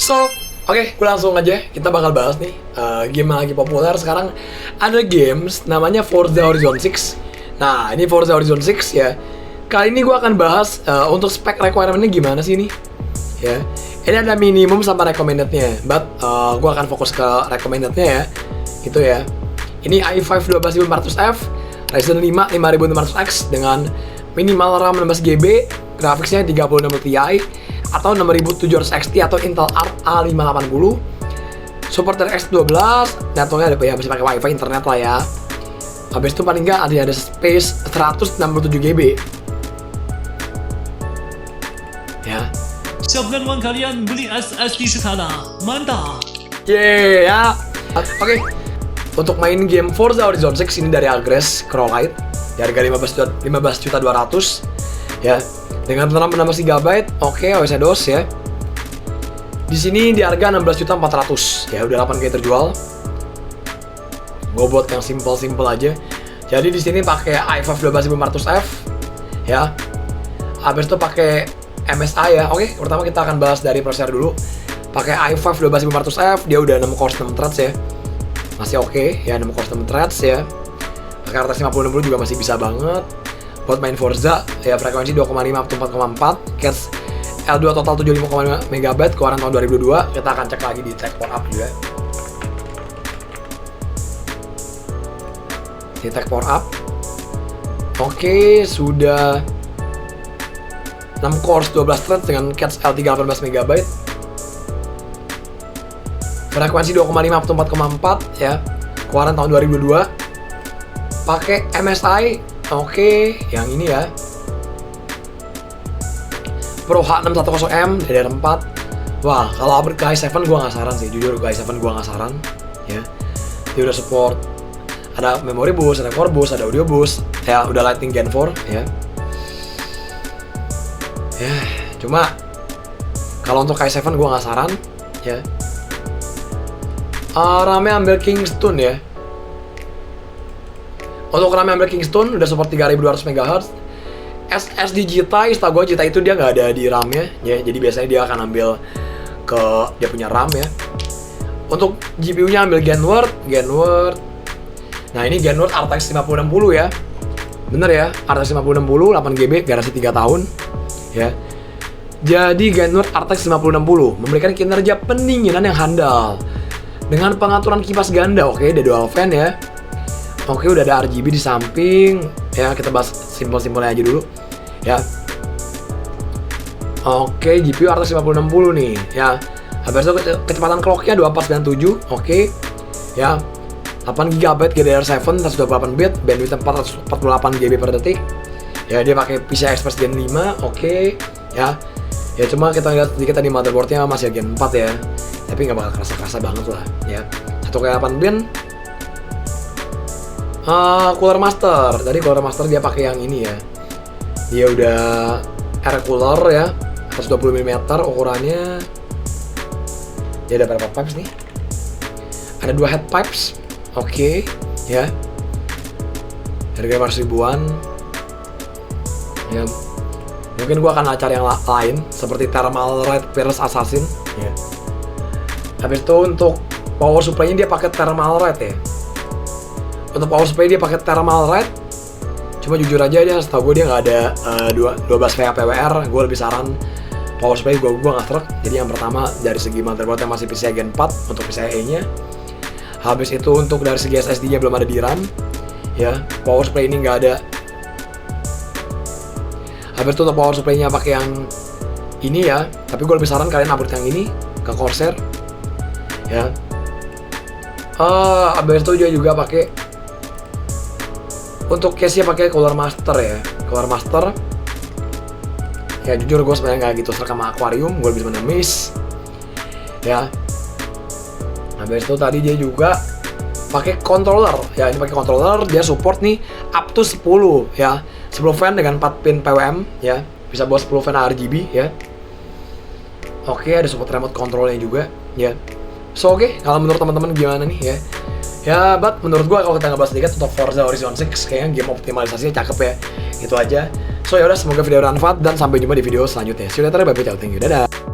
So, oke, gue langsung aja kita bakal bahas nih game yang lagi populer sekarang. Ada games namanya Forza Horizon 6. Nah, ini Forza Horizon 6 ya. Kali ini gue akan bahas untuk spek requirement-nya gimana sih ini. Ya, ini ada minimum sama recommended-nya, but gue akan fokus ke recommended-nya ya. Gitu ya. Ini i5 12400F, Ryzen 5 5600X dengan minimal RAM 16GB, grafiknya 3060 Ti atau 6700 XT atau Intel Arc A580, support dari X12, networknya ada ya, bisa pakai wifi internet lah ya. Habis itu paling nggak ada space 167GB ya. Siapkan uang kalian beli SSD sekarang, mantap. Ya. Oke. Untuk main game Forza Horizon 6 ini dari Agres Crowlite di harga 15.200 ya. Dengan RAM 16GB, oke, OS DOS ya. Di sini di harga 16.400 ya, udah 8K terjual. Gue buat yang simple aja. Jadi di sini pakai i5 12500F ya. Habis itu pakai MSI ya. Oke, pertama kita akan bahas dari prosesor dulu. Pakai i5 12500F, dia udah 6 core 6 threads ya. Masih oke ya, 6 core 6 threads ya. Pakai RTX 5060 juga masih bisa banget. Buat main Forza ya, frekuensi 2,5 atau 4,4, cache L2 total 75,5 MB, keluaran tahun 2002. Kita akan cek lagi di Tech For Up juga. Di Tech For Up. Oke, sudah 6 cores 12 threads dengan cache L3 18 MB. Frekuensi 2,5 atau 4,4 ya. Keluaran tahun 2002. Pakai MSI. Oke, yang ini ya, Pro H610M DDR4. Wah, kalau upgrade ke i7 gua nggak saran sih, jujur ke i7 gua nggak saran ya. Dia udah support, ada memory boost, ada core boost, ada audio boost ya, udah Lightning Gen 4 ya. Ya, cuma kalau untuk i7 gua nggak saran ya. RAM-nya ambil Kingston ya. Untuk RAM ambil Kingston udah support 3200 MHz. SSD JITA, setahu gue JITA itu dia nggak ada di RAM-nya ya, jadi biasanya dia akan ambil ke dia punya RAM ya. Untuk GPU-nya ambil Genworth. Nah, ini Genworth RTX 5060 ya. Bener ya, RTX 5060 8GB, garansi 3 tahun ya. Jadi Genworth RTX 5060 memberikan kinerja pendinginan yang handal dengan pengaturan kipas ganda, oke, ada dual fan ya. Oke, udah ada RGB di samping ya, kita bahas simpel-simpelnya aja dulu ya. Oke, GPU RTX 5060 nih ya. Habis itu kecepatan clocknya 2497, oke ya. 8GB GDDR7 128 bit, bandwidth 448GB per detik ya. Dia pakai PCI Express Gen 5, oke ya. Ya cuma kita lihat sedikit tadi motherboardnya masih Gen 4 ya, tapi nggak bakal kerasa banget lah ya. 1K8 bin. Cooler Master, tadi Cooler Master dia pakai yang ini ya. Dia udah air cooler ya, 120 mm ukurannya. Dia ada berapa pipes nih? Ada 2 head pipes, oke ya. Harga 500 ribuan. Ya, mungkin gua akan cari yang lain seperti Thermal Red Pierce Assassin ya. Habis itu untuk power supply-nya dia pakai Thermal Red ya. Untuk power supply dia pakai Thermal Red. Cuma jujur aja dia, setahu gue dia nggak ada 12 VA PWR. Gue lebih saran power supply gue nggak truk. Jadi yang pertama dari segi motherboardnya masih PCIe Gen 4 untuk PCIe-nya. Habis itu untuk dari segi SSD-nya belum ada di RAM ya. Power supply ini nggak ada. Habis itu untuk power supply-nya pakai yang ini ya. Tapi gue lebih saran kalian upgrade yang ini ke Corsair ya. Habis itu dia juga pakai untuk case-nya pakai Cooler Master ya. Cooler Master ya, jujur gue sebenarnya nggak gitu serak sama Aquarium, gue lebih sebenarnya miss ya. Habis itu tadi dia juga pakai controller ya. Ini pakai controller, dia support nih up to 10 ya, 10 fan dengan 4 pin PWM ya, bisa buat 10 fan RGB ya. Oke, ada support remote controlnya juga ya. So oke, kalau menurut teman-teman gimana nih ya? Ya, but menurut gua kalau kita ngebahas sedikit untuk Forza Horizon 6, kayaknya game optimalisasinya cakep ya. Itu aja. So yaudah, semoga video bermanfaat dan sampai jumpa di video selanjutnya. See you later, bye bye, ciao, thank you, dadah.